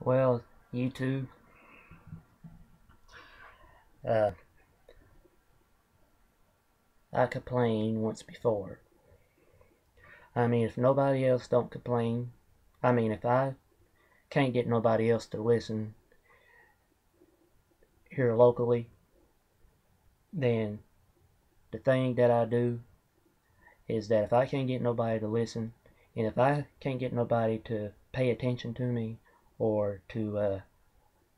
Well, YouTube, uh, I complained once before. If nobody else don't complain, if I can't get nobody else to listen here locally, then the thing that I do is that if I can't get nobody to listen, and if I can't get nobody to pay attention to me or to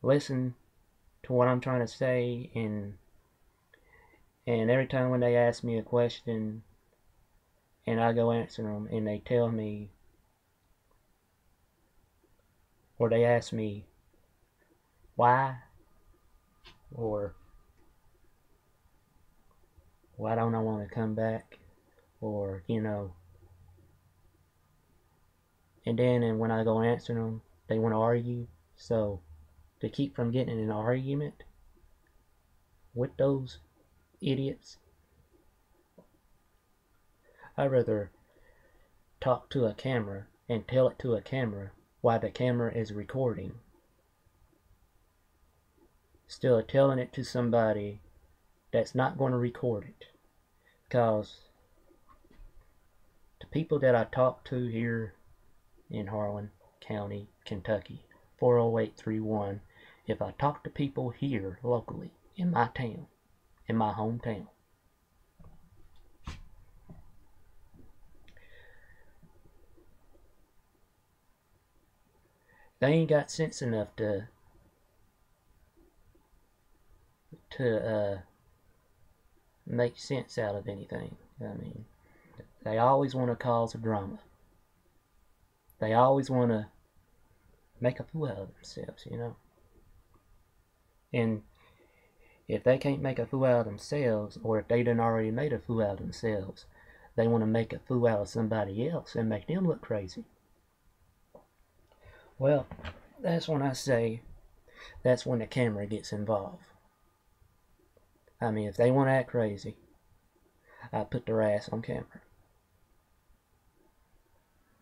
listen to what I'm trying to say, and every time when they ask me a question and I go answer them and they tell me, or they ask me why, or why don't I want to come back, or and then when I go answer them, they want to argue. So to keep from getting in an argument with those idiots, I'd rather talk to a camera and tell it to a camera while the camera is recording, instead of telling it to somebody that's not going to record it. Because the people that I talk to here in Harlan County, Kentucky, 40831, if I talk to people here locally in my town, in my hometown, they ain't got sense enough to make sense out of anything. They always want to cause a drama. They always want to make a fool out of themselves, And if they can't make a fool out of themselves, or if they done already made a fool out of themselves, they want to make a fool out of somebody else and make them look crazy. Well, that's when I say that's when the camera gets involved. If they want to act crazy, I put their ass on camera.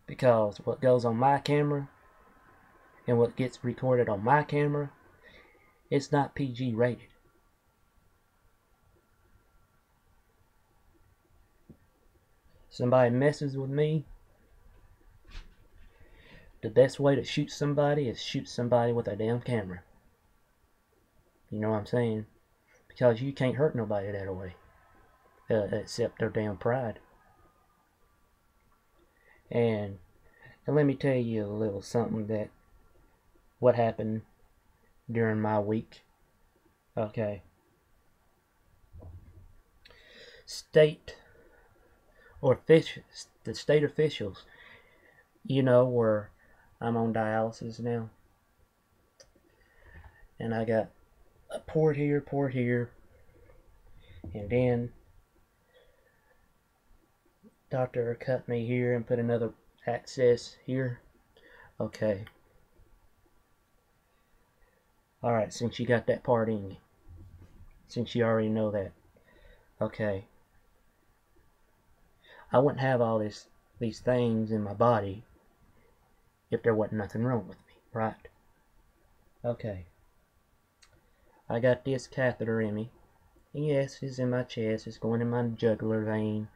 Because what goes on my camera and what gets recorded on my camera, it's not PG rated. Somebody messes with me, the best way to shoot somebody is shoot somebody with a damn camera. You know what I'm saying? Because you can't hurt nobody that way, except their damn pride. And let me tell you a little something that what happened during my week. Okay. The state officials, where I'm on dialysis now, and I got a port here, and then doctor cut me here and put another access here. Okay. Alright, since you got that part in you, since you already know that, okay, I wouldn't have all these things in my body if there wasn't nothing wrong with me, right? Okay. I got this catheter in me, and yes, it's in my chest, it's going in my jugular vein,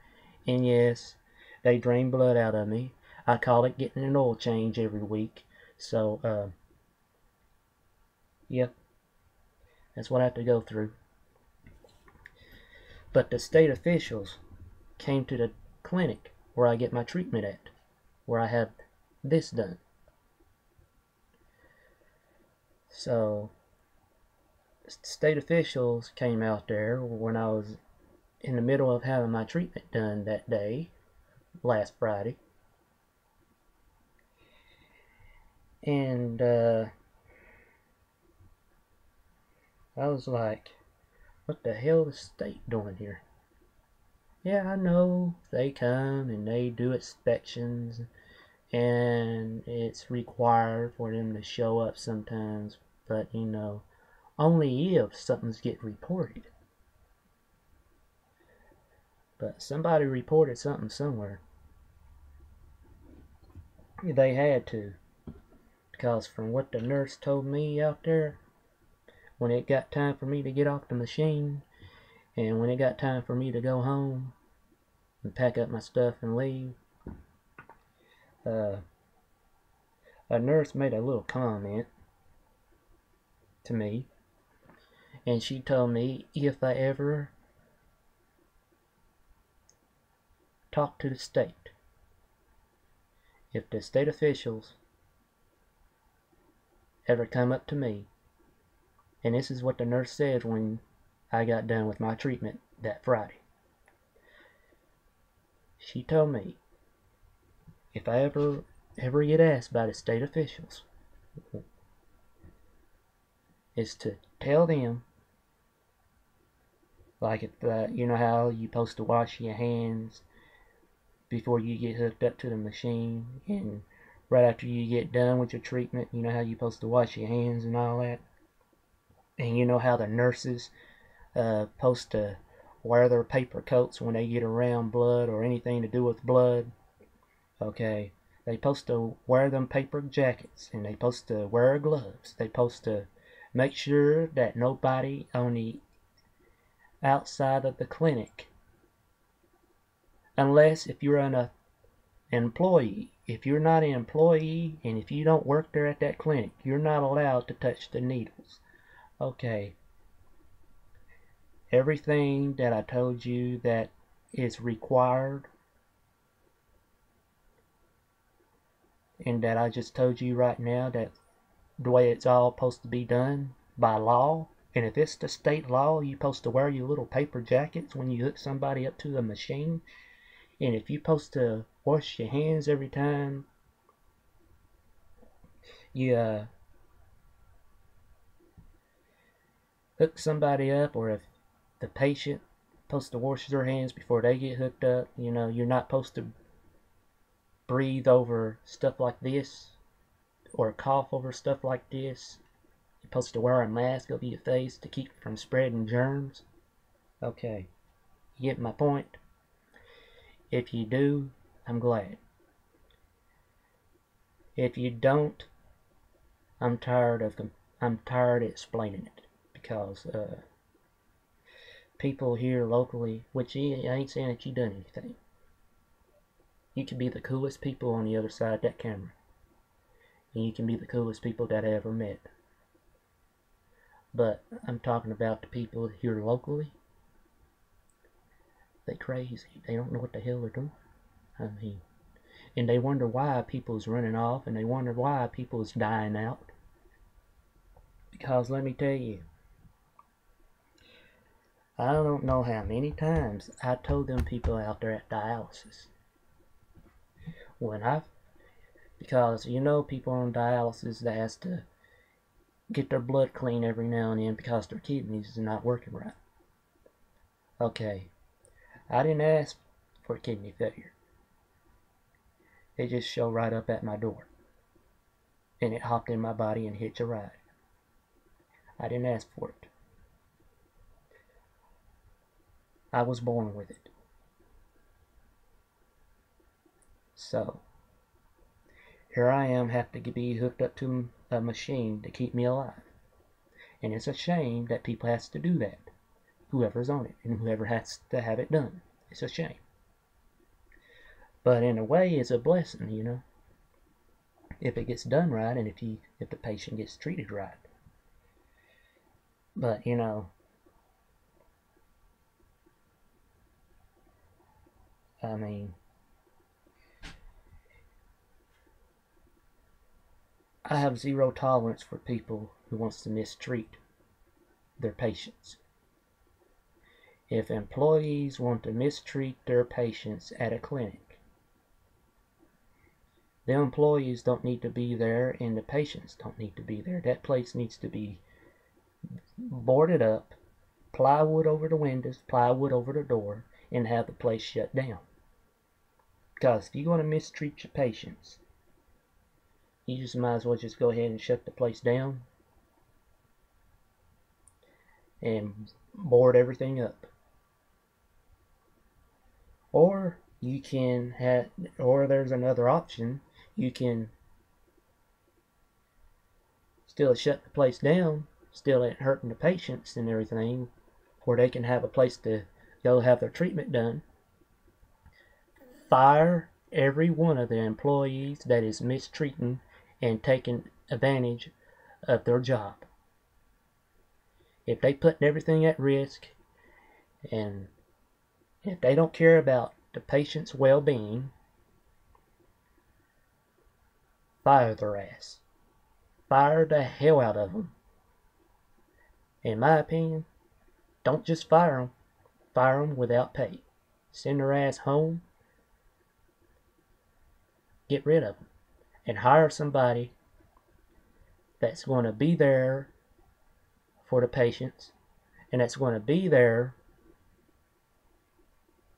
and yes, they drain blood out of me. I call it getting an oil change every week. So, yep, that's what I have to go through. But the state officials came to the clinic where I get my treatment at, where I have this done. So, state officials came out there when I was in the middle of having my treatment done that day, last Friday. And I was like, what the hell is the state doing here? Yeah, I know they come and they do inspections, and it's required for them to show up sometimes, but only if something's get reported. But somebody reported something somewhere. They had to. Because from what the nurse told me out there, when it got time for me to get off the machine, and when it got time for me to go home and pack up my stuff and leave, a nurse made a little comment to me, and she told me if I ever talk to the state, if the state officials ever come up to me, and this is what the nurse said when I got done with my treatment that Friday. She told me if I ever get asked by the state officials, is to tell them, like, if you know how you're supposed to wash your hands before you get hooked up to the machine, and right after you get done with your treatment, you know how you're supposed to wash your hands and all that, and you know how the nurses supposed to wear their paper coats when they get around blood or anything to do with blood. Okay, they supposed to wear them paper jackets, and they supposed to wear gloves. They supposed to make sure that nobody on the outside of the clinic, unless if you're an employee. If you're not an employee, and if you don't work there at that clinic, you're not allowed to touch the needles. Okay, everything that I told you that is required, and that I just told you right now, that the way it's all supposed to be done by law, and if it's the state law, you're supposed to wear your little paper jackets when you hook somebody up to the machine, and if you're supposed to wash your hands every time you hook somebody up, or if the patient supposed to wash their hands before they get hooked up, you know, you're not supposed to breathe over stuff like this, or cough over stuff like this. You're supposed to wear a mask over your face to keep from spreading germs. Okay, you get my point? If you do, I'm glad. If you don't, I'm tired of explaining it, because people here locally, which I ain't saying that you done anything. You can be the coolest people on the other side of that camera, and you can be the coolest people that I ever met. But I'm talking about the people here locally. They crazy. They don't know what the hell they're doing. I mean, and they wonder why people's running off, and they wonder why people's dying out. Because let me tell you, I don't know how many times I told them people out there at dialysis, because you know, people on dialysis that has to get their blood clean every now and then because their kidneys are not working right. Okay, I didn't ask for kidney failure. It just showed right up at my door, and it hopped in my body and hitched a ride. I didn't ask for it. I was born with it. So here I am, have to be hooked up to a machine to keep me alive. And it's a shame that people has to do that. Whoever's on it, and whoever has to have it done. It's a shame. But in a way, it's a blessing, you know, if it gets done right, and if the patient gets treated right. But you know, I mean, I have zero tolerance for people who wants to mistreat their patients. If employees want to mistreat their patients at a clinic, the employees don't need to be there, and the patients don't need to be there. That place needs to be boarded up, plywood over the windows, plywood over the door, and have the place shut down. Because if you're going to mistreat your patients, you just might as well just go ahead and shut the place down and board everything up. Or you can have, or there's another option. You can still shut the place down, still ain't hurting the patients and everything, where they can have a place to go have their treatment done. Fire every one of the employees that is mistreating and taking advantage of their job. If they putting everything at risk, and if they don't care about the patient's well-being, fire their ass. Fire the hell out of them. In my opinion, don't just fire them. Fire them without pay. Send their ass home. Get rid of them. And hire somebody that's going to be there for the patients, and that's going to be there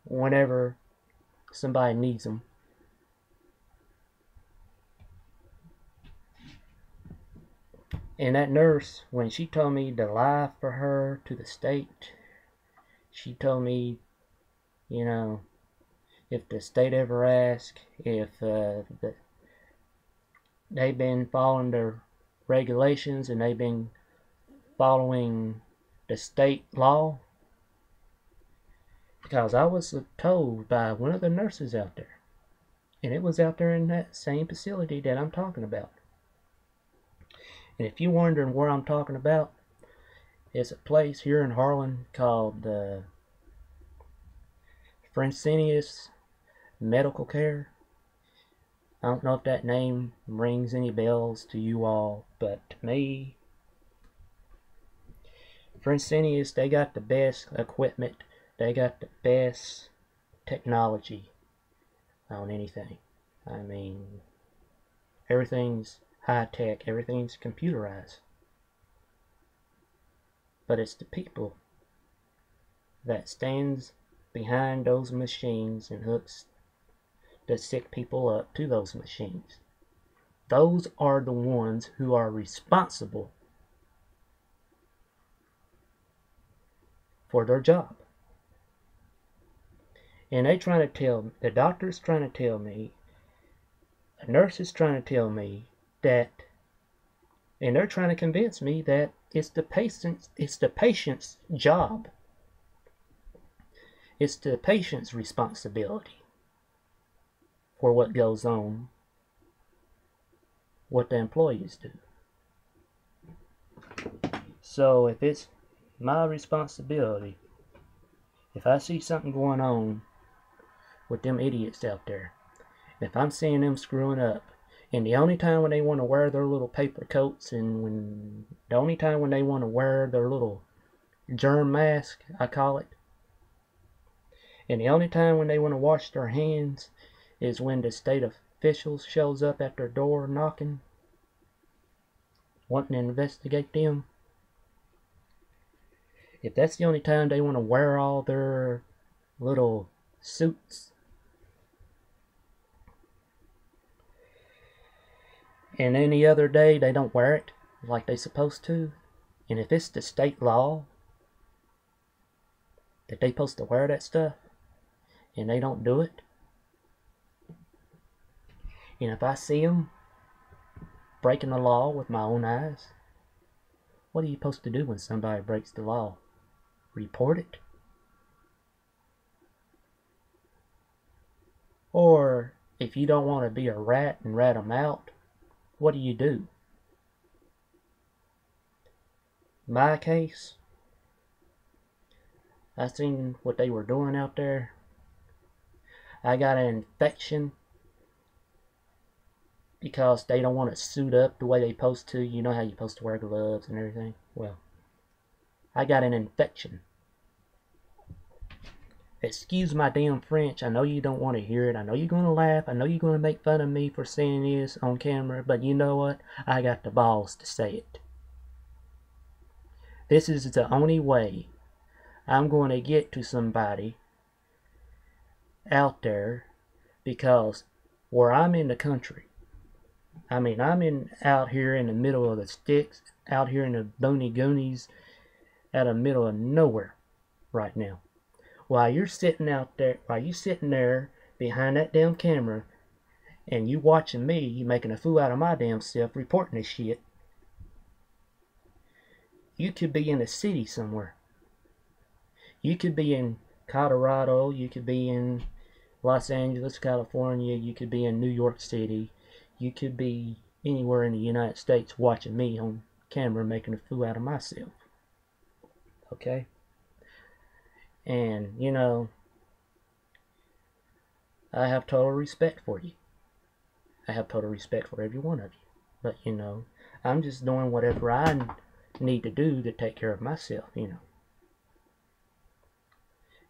whenever somebody needs them. And that nurse, when she told me to lie for her to the state, she told me, you know, if the state ever asks if they've been following their regulations and they've been following the state law, because I was told by one of the nurses out there, and it was out there in that same facility that I'm talking about. And if you're wondering where I'm talking about, it's a place here in Harlan called Fresenius Medical Care. I don't know if that name rings any bells to you all, but to me, Fresenius, they got the best equipment, they got the best technology on anything. I mean, everything's high tech, everything's computerized. But it's the people that stands behind those machines and hooks the sick people up to those machines. Those are the ones who are responsible for their job. And they trying to tell, the doctor's trying to tell me, a nurse is trying to tell me that, and they're trying to convince me that it's the patient's job. It's the patient's responsibility for what goes on, what the employees do. So if it's my responsibility, if I see something going on with them idiots out there, if I'm seeing them screwing up, and the only time when they want to wear their little paper coats, and the only time when they want to wear their little germ mask, I call it, and the only time when they want to wash their hands is when the state officials shows up at their door knocking, wanting to investigate them. If that's the only time they want to wear all their little suits, and any other day they don't wear it like they supposed to, and if it's the state law that they supposed to wear that stuff and they don't do it, and if I see them breaking the law with my own eyes, what are you supposed to do when somebody breaks the law? Report it? Or if you don't want to be a rat and rat them out, what do? My case, I seen what they were doing out there. I got an infection because they don't want to suit up the way they supposed to. You know how you're supposed to wear gloves and everything? Well, I got an infection. Excuse my damn French. I know you don't want to hear it. I know you're going to laugh. I know you're going to make fun of me for saying this on camera. But you know what? I got the balls to say it. This is the only way I'm going to get to somebody out there, because where I'm in the country, I mean, I'm out here in the middle of the sticks, out here in the boony goonies, out of the middle of nowhere right now. While you're sitting out there, while you sitting there behind that damn camera, and you watching me, you making a fool out of my damn self, reporting this shit, You could be in a city somewhere. You could be in Colorado. You could be in Los Angeles, California. You could be in New York City. You could be anywhere in the United States watching me on camera making a fool out of myself. Okay? And, you know, I have total respect for you. I have total respect for every one of you. But, you know, I'm just doing whatever I need to do to take care of myself, you know.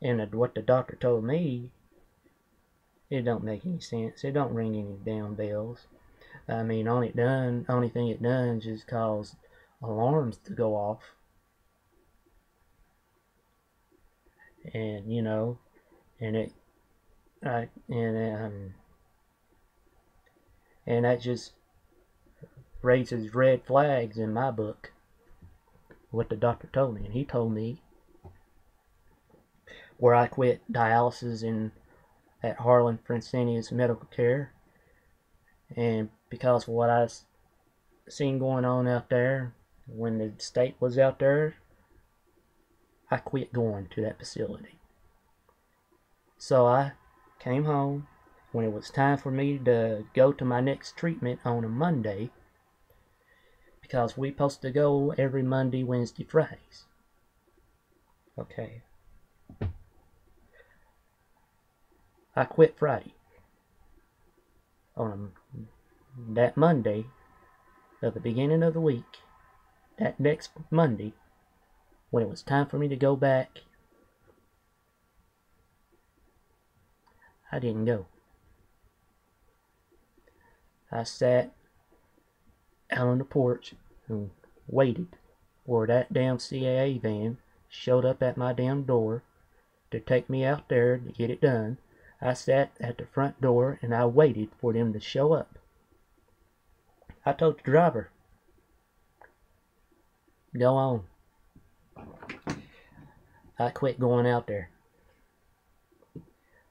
And what the doctor told me, it don't make any sense. It don't ring any damn bells. I mean, only thing it done is just cause alarms to go off. And, you know, and it, and that just raises red flags in my book, what the doctor told me. And he told me where I quit dialysis at HARLAN Fresenius Medical Care, and because of what I seen going on out there when the state was out there, I quit going to that facility. So I came home when it was time for me to go to my next treatment on a Monday, because we supposed to go every Monday, Wednesday, Fridays. Okay. I quit Friday. On that Monday of the beginning of the week, that next Monday, when it was time for me to go back, I didn't go. I sat out on the porch and waited for that damn CAA van showed up at my damn door to take me out there to get it done. I sat at the front door and I waited for them to show up. I told the driver, go on. I quit going out there.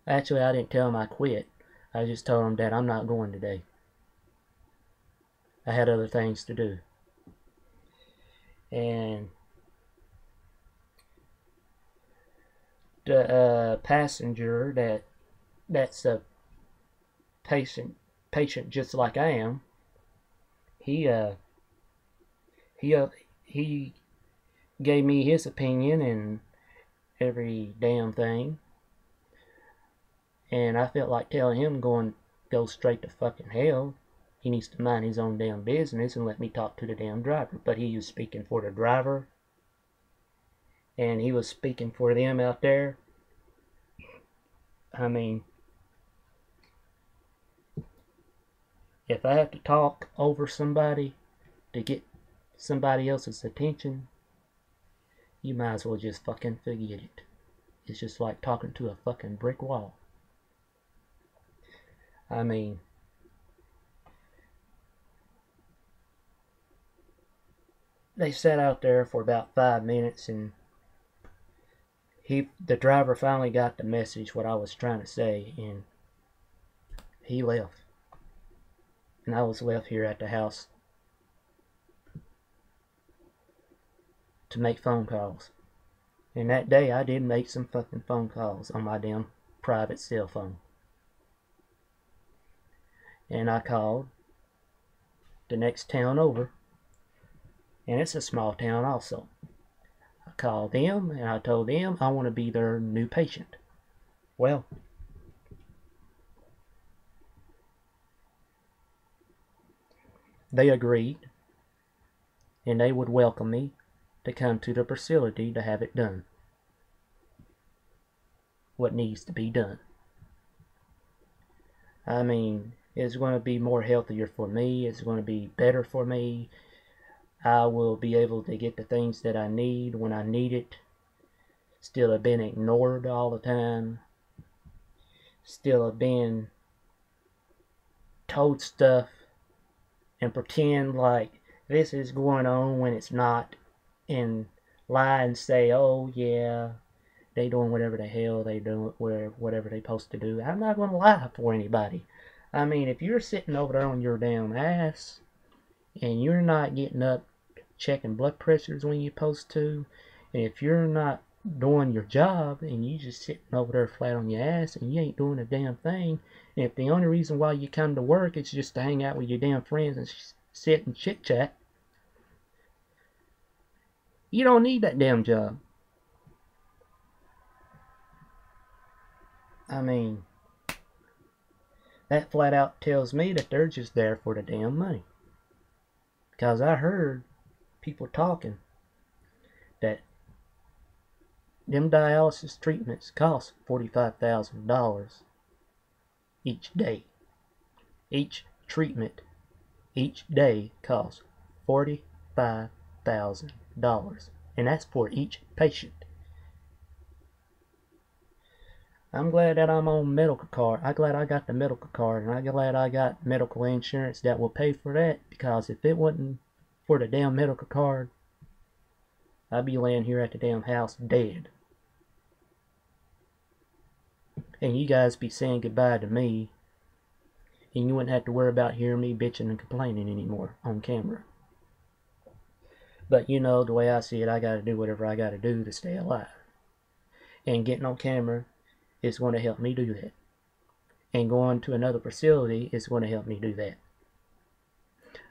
Actually, I didn't tell him I quit. I just told him that I'm not going today. I had other things to do. And the passenger that's a patient just like I am, he gave me his opinion and every damn thing, and I felt like telling him go straight to fucking hell. He needs to mind his own damn business and let me talk to the damn driver. But he was speaking for the driver, and he was speaking for them out there. I mean, if I have to talk over somebody to get somebody else's attention, you might as well just fucking forget it. It's just like talking to a fucking brick wall. I mean, they sat out there for about 5 minutes, and the driver finally got the message what I was trying to say, and he left. And I was left here at the house to make phone calls. And that day I did make some fucking phone calls on my damn private cell phone. And I called the next town over, and it's a small town also. I called them and I told them I want to be their new patient. Well, they agreed, and they would welcome me to come to the facility to have it done. What needs to be done. I mean, it's going to be more healthier for me. It's going to be better for me. I will be able to get the things that I need when I need it. Still have been ignored all the time. Still have been told stuff and pretend like this is going on when it's not, and lie and say, oh yeah, they doing whatever the hell they do, whatever they supposed to do. I'm not going to lie for anybody. I mean, if you're sitting over there on your damn ass and you're not getting up checking blood pressures when you're supposed to. And if you're not doing your job and you just sitting over there flat on your ass and you ain't doing a damn thing, and if the only reason why you come to work is just to hang out with your damn friends and sit and chit chat, you don't need that damn job. I mean, that flat out tells me that they're just there for the damn money. Because I heard people talking that them dialysis treatments cost $45,000 each day. Each treatment each day costs $45,000. And that's for each patient. I'm glad that I'm on medical card. I'm glad I got the medical card, and I'm glad I got medical insurance that will pay for that, because if it wasn't for the damn medical card, I'd be laying here at the damn house dead. And you guys be saying goodbye to me, and you wouldn't have to worry about hearing me bitching and complaining anymore on camera. But you know, the way I see it, I gotta do whatever I gotta do to stay alive. And getting on camera is going to help me do that. And going to another facility is going to help me do that.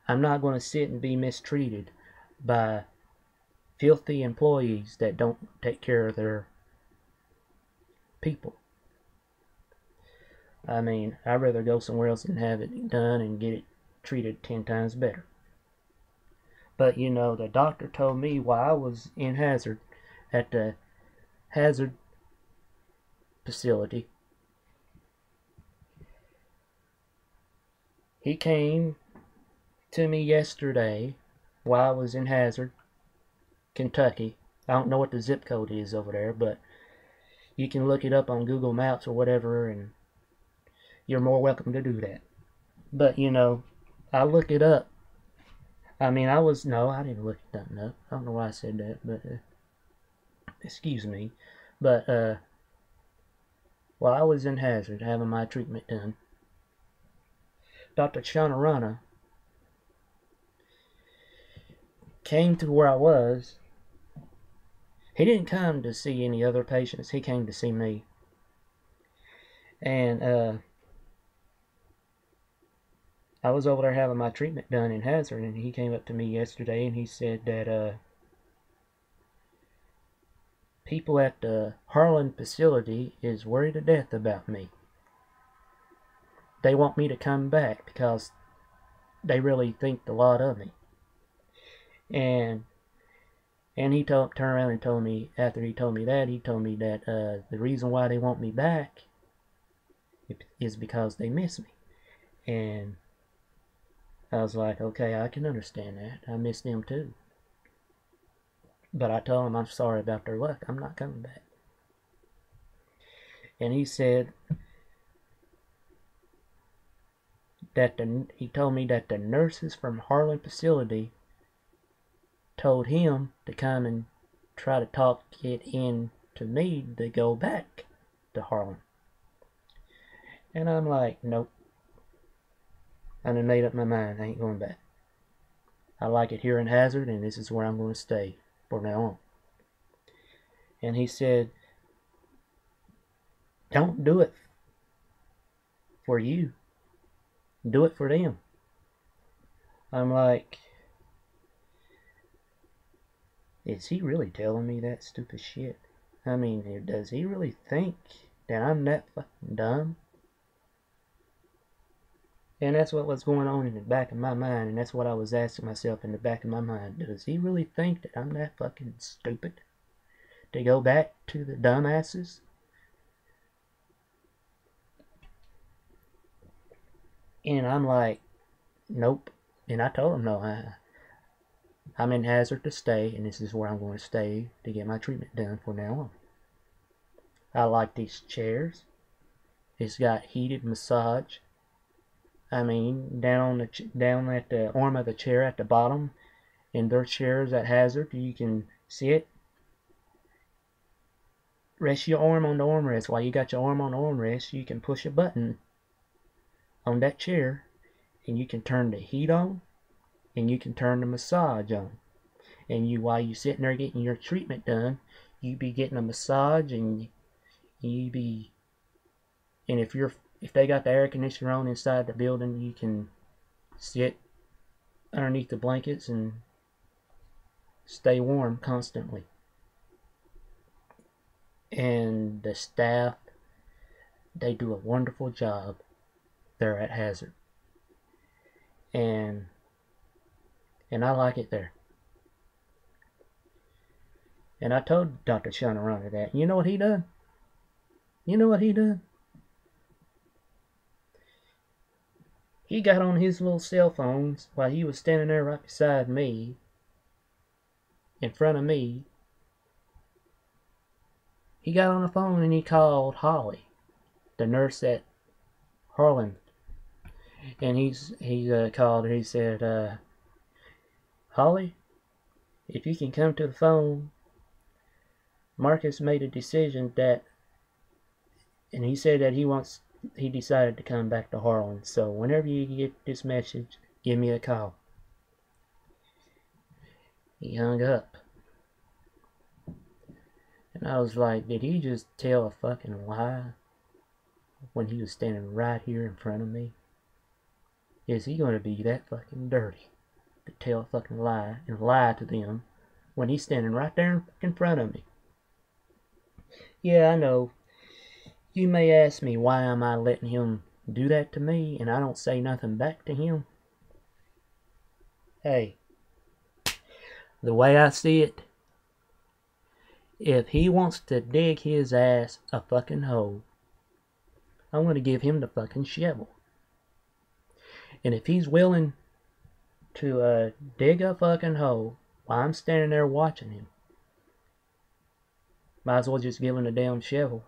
I'm not going to sit and be mistreated by filthy employees that don't take care of their people. I mean, I'd rather go somewhere else and have it done and get it treated 10 times better. But you know, the doctor told me while I was in Hazard, at the Hazard facility, he came to me yesterday while I was in Hazard, Kentucky. I don't know what the zip code is over there, but you can look it up on Google Maps or whatever, and you're more welcome to do that. But you know, I looked it up. I mean, I didn't look it up. I don't know why I said that, but excuse me. But while I was in Hazard having my treatment done, Dr. Chanarana came to where I was. He didn't come to see any other patients. He came to see me. And I was over there having my treatment done in Hazard, and he came up to me yesterday and he said that people at the HARLAN facility is worried to death about me. They want me to come back because they really think a lot of me. And he turned around and told me, after he told me that, the reason why they want me back is because they miss me. And I was like, okay, I can understand that. I miss them too. But I told them I'm sorry about their luck. I'm not coming back. And he said that he told me that the nurses from HARLAN facility told him to come and try to talk it in to me to go back to HARLAN. And I'm like, nope. I done made up my mind. I ain't going back. I like it here in Hazard, and this is where I'm going to stay from now on. And he said, don't do it for you. Do it for them. I'm like, is he really telling me that stupid shit? I mean, does he really think that I'm that fucking dumb? And that's what was going on in the back of my mind, and that's what I was asking myself in the back of my mind. Does he really think that I'm that fucking stupid to go back to the dumbasses? And I'm like, nope. And I told him, no, I'm in Hazard to stay, and this is where I'm going to stay to get my treatment done from now on. I like these chairs. It's got heated massage. I mean, down at the arm of the chair at the bottom, in their chairs at Hazard, you can sit, rest your arm on the armrest. While you got your arm on the armrest, you can push a button on that chair, and you can turn the heat on, and you can turn the massage on. And while you sitting there getting your treatment done, you be getting a massage, and you be, and if they got the air conditioner on inside the building, you can sit underneath the blankets and stay warm constantly. And the staff, they do a wonderful job there at Hazard. And I like it there. And I told Dr. Shonarana that. You know what he done? You know what he done? He got on his little cell phones while he was standing there right beside me, in front of me. He got on the phone and he called Holly, the nurse at HARLAN. And he called her. He said, Holly, if you can come to the phone, Marcus made a decision that, and he said that he decided to come back to HARLAN. So whenever you get this message, give me a call. He hung up. And I was like, did he just tell a fucking lie when he was standing right here in front of me? Is he going to be that fucking dirty to tell a fucking lie and lie to them when he's standing right there in front of me? Yeah, I know. You may ask me, why am I letting him do that to me and I don't say nothing back to him? Hey, the way I see it, if he wants to dig his ass a fucking hole, I'm going to give him the fucking shovel. And if he's willing to dig a fucking hole while I'm standing there watching him, might as well just give him the damn shovel.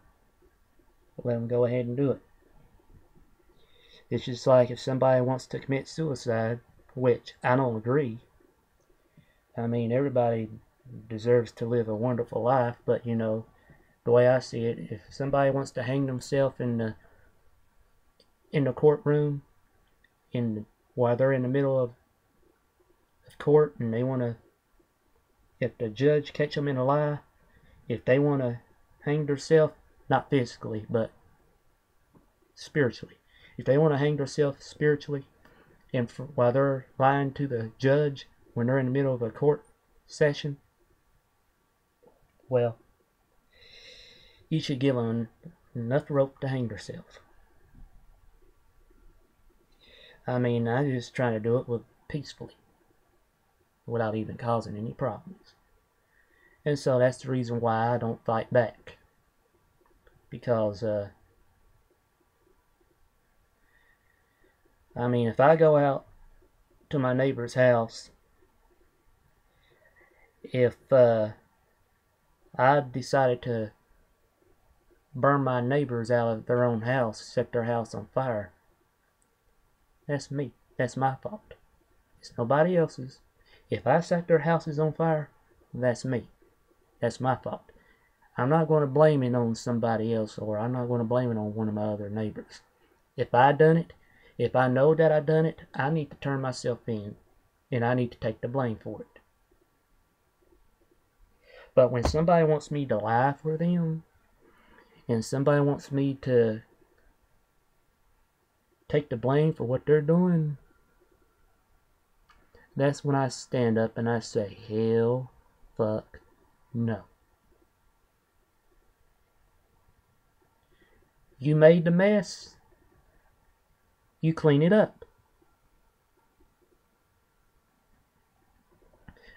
Let him go ahead and do it. It's just like if somebody wants to commit suicide, which I don't agree. I mean, everybody deserves to live a wonderful life, but you know, the way I see it, if somebody wants to hang themselves in the courtroom, while they're in the middle of court, and they want to, if the judge catch them in a lie, if they want to hang themselves, not physically, but spiritually. If they want to hang themselves spiritually, and while they're lying to the judge when they're in the middle of a court session, well, you should give them enough rope to hang themselves. I mean, I'm just trying to do it peacefully, without even causing any problems. And so that's the reason why I don't fight back. Because, I mean, if I go out to my neighbor's house, if I decided to burn my neighbors out of their own house, set their house on fire, that's me. That's my fault. It's nobody else's. If I set their houses on fire, that's me. That's my fault. I'm not going to blame it on somebody else, or I'm not going to blame it on one of my other neighbors. If I done it, if I know that I done it, I need to turn myself in, and I need to take the blame for it. But when somebody wants me to lie for them, and somebody wants me to take the blame for what they're doing, that's when I stand up and I say, hell, fuck, no. You made the mess. You clean it up.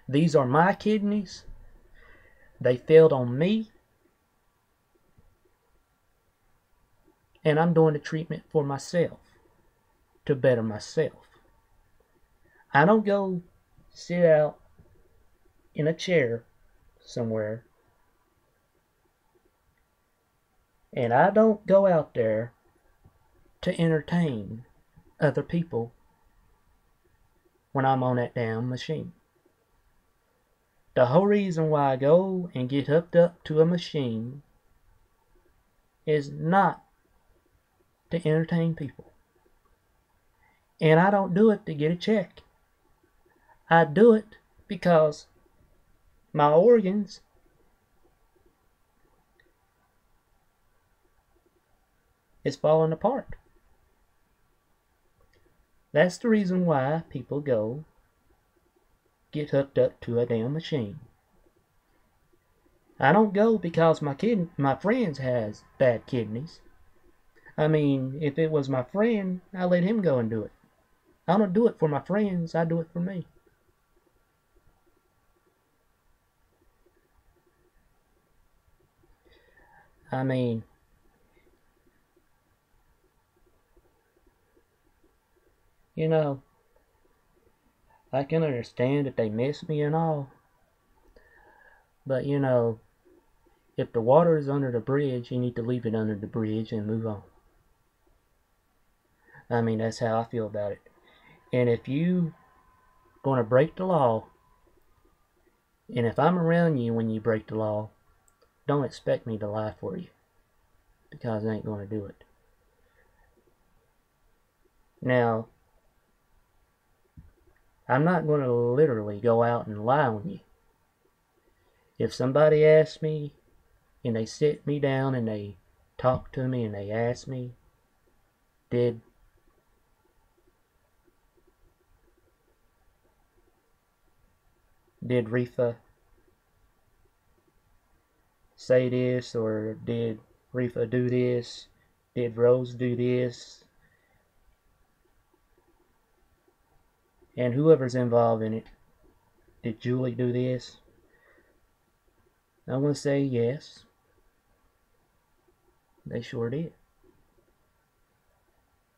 These are my kidneys. They failed on me. And I'm doing the treatment for myself, to better myself. I don't go sit out in a chair somewhere, and I don't go out there to entertain other people when I'm on that damn machine. The whole reason why I go and get hooked up to a machine is not to entertain people. And I don't do it to get a check. I do it because my organs. Is falling apart. That's the reason why people go get hooked up to a damn machine. I don't go because my friends has bad kidneys. I mean, if it was my friend, I let him go and do it. I don't do it for my friends, I do it for me. I mean, you know, I can understand that they miss me and all, but you know, if the water is under the bridge, you need to leave it under the bridge and move on. I mean, that's how I feel about it. And if you gonna break the law, and if I'm around you when you break the law, don't expect me to lie for you, because I ain't gonna do it. Now, I'm not gonna literally go out and lie on you. If somebody asks me, and they sit me down and they talk to me and they ask me, did Reefa say this, or did Reefa do this? Did Rose do this? And whoever's involved in it, did Julie do this? I'm going to say yes. They sure did.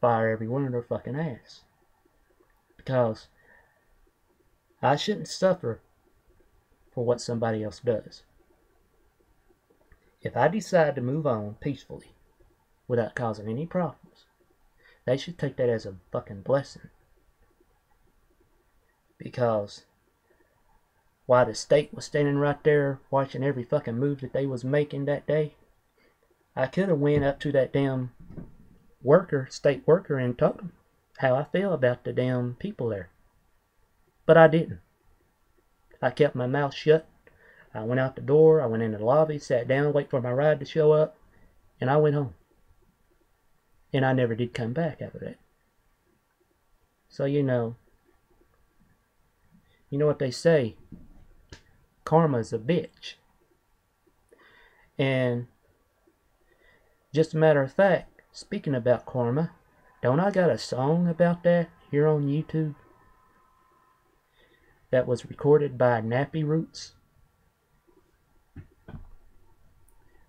Fire every one of their fucking ass. Because I shouldn't suffer for what somebody else does. If I decide to move on peacefully, without causing any problems, they should take that as a fucking blessing. Because while the state was standing right there watching every fucking move that they was making that day, I could have went up to that damn state worker, and told him how I feel about the damn people there. But I didn't. I kept my mouth shut. I went out the door, I went in the lobby, sat down, wait for my ride to show up, and I went home. And I never did come back after that. So you know what they say, karma's a bitch. And just a matter of fact, speaking about karma, don't I got a song about that here on YouTube that was recorded by Nappy Roots?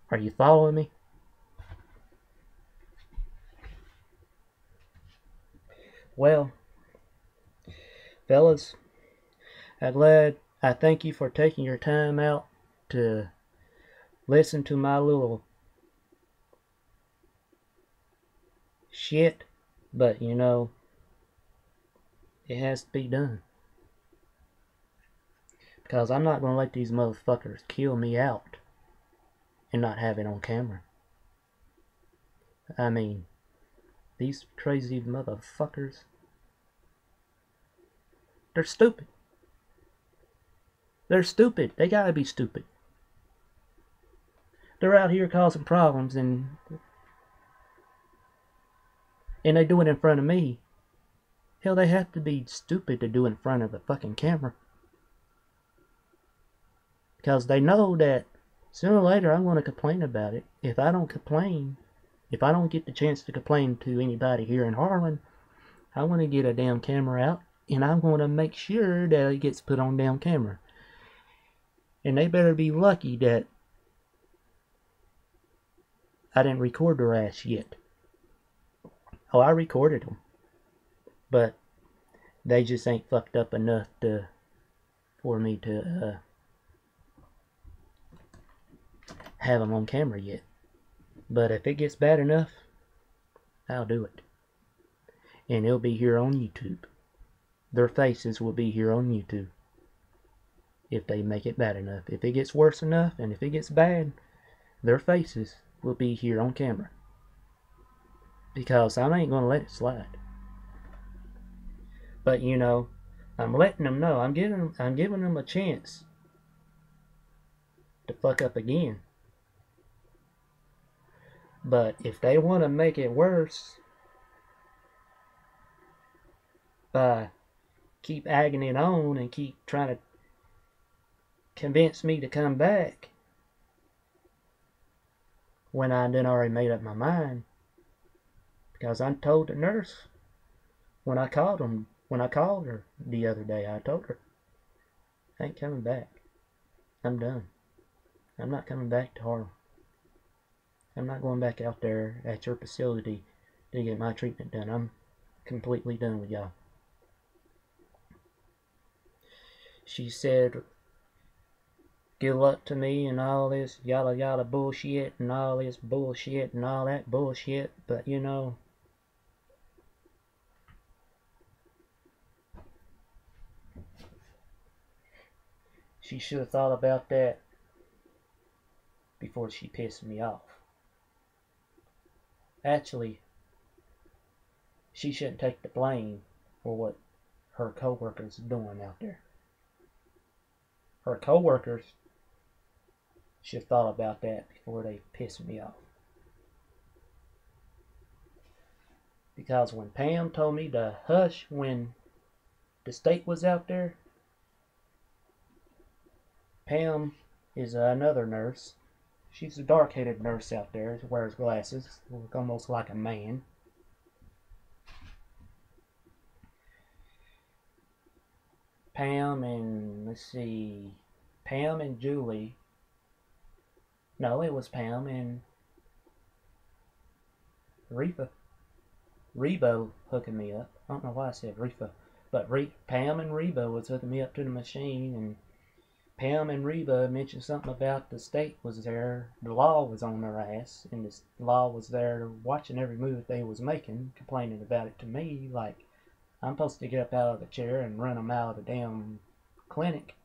Are you following me? Well, fellas, I thank you for taking your time out to listen to my little shit, but you know, it has to be done. Because I'm not going to let these motherfuckers kill me out and not have it on camera. I mean, these crazy motherfuckers, they're stupid. They're stupid. They gotta be stupid. They're out here causing problems, and they do it in front of me. Hell, they have to be stupid to do it in front of the fucking camera. Because they know that sooner or later I'm going to complain about it. If I don't complain, if I don't get the chance to complain to anybody here in Harlan, I'm going to get a damn camera out, and I'm going to make sure that it gets put on damn camera. And they better be lucky that I didn't record their ass yet. Oh, I recorded them. But they just ain't fucked up enough for me to have them on camera yet. But if it gets bad enough, I'll do it. And it'll be here on YouTube. Their faces will be here on YouTube. If they make it bad enough. If it gets worse enough, and if it gets bad, their faces will be here on camera. Because I ain't going to let it slide. But you know, I'm letting them know. I'm giving them a chance to fuck up again. But if they want to make it worse by keep egging it on and keep trying to convince me to come back when I done already made up my mind, because I told the nurse when I called her the other day, I told her, I ain't coming back. I'm done. I'm not coming back to Harlan. I'm not going back out there at your facility to get my treatment done. I'm completely done with y'all. She said, good luck to me and all this yada yada bullshit and all this bullshit and all that bullshit, but you know, she should have thought about that before she pissed me off. Actually, she shouldn't take the blame for what her co-workers are doing out there. Her co-workers should have thought about that before they pissed me off. Because when Pam told me to hush when the state was out there, Pam is another nurse. She's a dark-headed nurse out there. She wears glasses, look almost like a man. Pam and, let's see, Pam and Julie. No, it was Pam and Reba hooking me up. I don't know why I said Reba, but Pam and Reba was hooking me up to the machine, and Pam and Reba mentioned something about the state was there, the law was on their ass, and the law was there watching every move they was making, complaining about it to me, like I'm supposed to get up out of the chair and run them out of the damn clinic.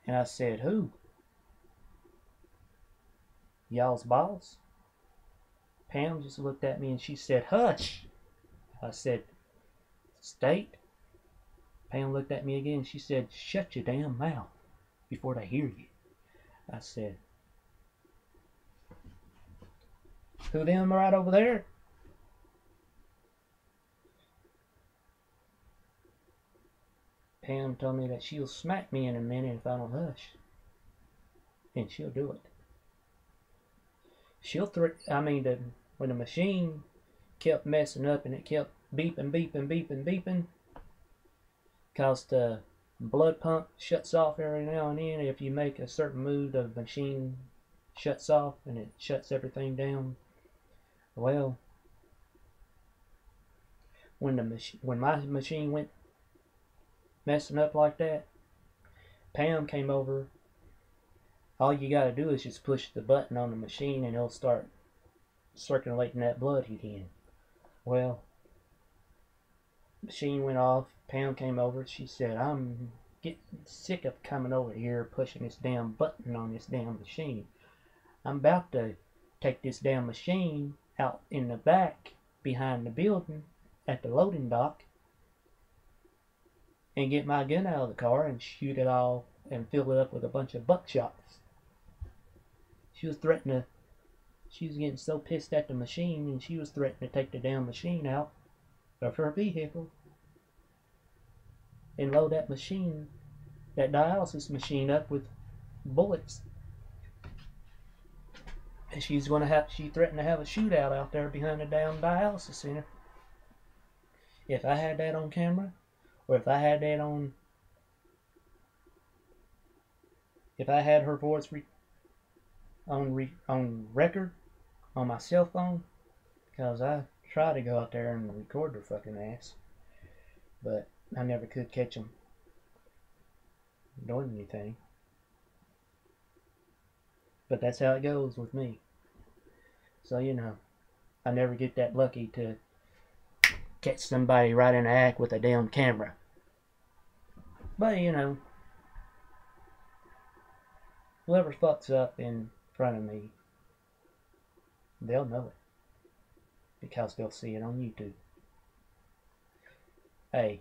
And I said, who? Y'all's boss? Pam just looked at me and she said, hush. I said, state? Pam looked at me again and she said, shut your damn mouth before they hear you. I said, who them right over there? Pam told me that she'll smack me in a minute if I don't hush. And she'll do it. When the machine kept messing up and it kept beeping, because the blood pump shuts off every now and then. If you make a certain move, the machine shuts off and it shuts everything down. Well, when my machine went messing up like that, Pam came over. All you gotta do is just push the button on the machine and it'll start circulating that blood again. Well, machine went off. Pam came over. She said, I'm getting sick of coming over here pushing this damn button on this damn machine. I'm about to take this damn machine out in the back behind the building at the loading dock and get my gun out of the car and shoot it all and fill it up with a bunch of buckshots. She was getting so pissed at the machine, and she was threatening to take the damn machine out of her vehicle and load that dialysis machine up with bullets. And she threatened to have a shootout out there behind the damn dialysis center. If I had that on camera, or if I had her voice on record on my cell phone, because I tried to go out there and record their fucking ass, but I never could catch them doing anything. But that's how it goes with me. So, you know, I never get that lucky to catch somebody right in the act with a damn camera. But, you know, whoever fucks up in front of me, they'll know it. Because they'll see it on YouTube. Hey,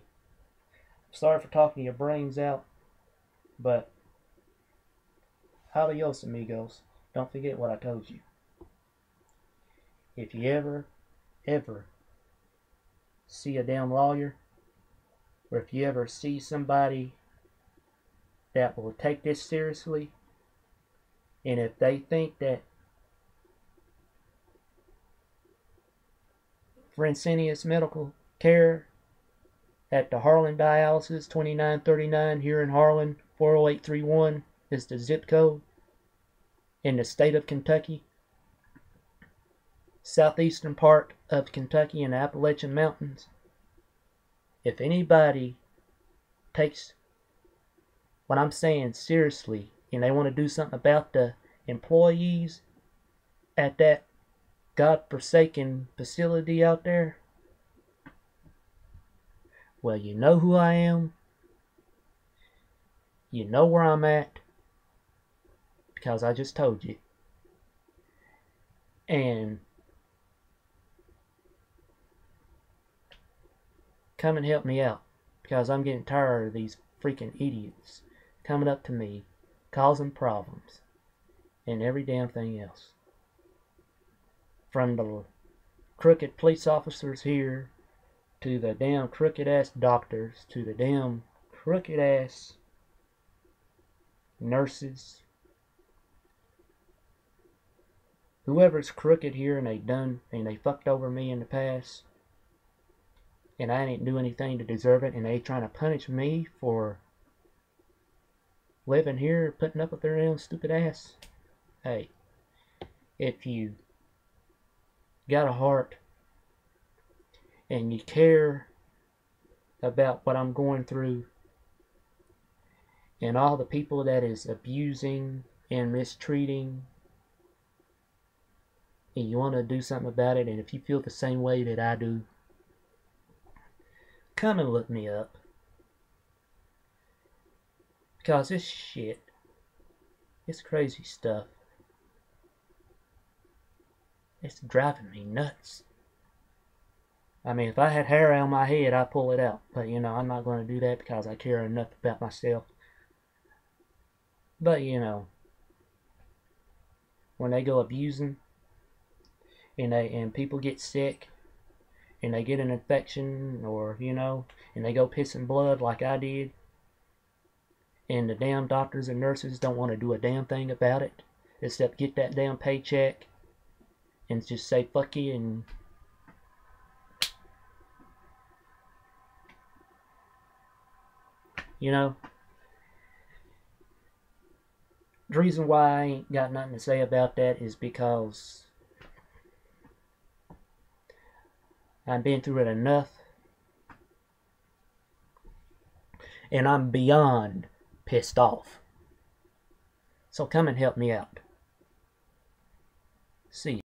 sorry for talking your brains out. But adios, amigos. Don't forget what I told you. If you ever see a damn lawyer, or if you ever see somebody that will take this seriously, and if they think that Fresenius Medical Care at the HARLAN Dialysis 2939 here in HARLAN 40831 is the zip code in the state of Kentucky, southeastern part of Kentucky in the Appalachian Mountains. If anybody takes what I'm saying seriously and they want to do something about the employees at that God-forsaken facility out there, well, you know who I am. You know where I'm at, because I just told you. And come and help me out, because I'm getting tired of these freaking idiots coming up to me, causing problems, and every damn thing else. From the crooked police officers here, to the damn crooked ass doctors, to the damn crooked ass nurses. Whoever's crooked here and they fucked over me in the past, and I didn't do anything to deserve it, and they trying to punish me for living here, putting up with their own stupid ass. Hey, if you got a heart and you care about what I'm going through and all the people that is abusing and mistreating, and you want to do something about it, and if you feel the same way that I do, come and look me up. Because this shit, this crazy stuff, it's driving me nuts. I mean, if I had hair on my head, I'd pull it out. But, you know, I'm not going to do that because I care enough about myself. But, you know, when they go abusing, and people get sick, and they get an infection, or, you know, and they go pissing blood like I did, and the damn doctors and nurses don't want to do a damn thing about it, except get that damn paycheck, and just say fuck you, and you know, the reason why I ain't got nothing to say about that is because I've been through it enough, and I'm beyond pissed off. So come and help me out. See you.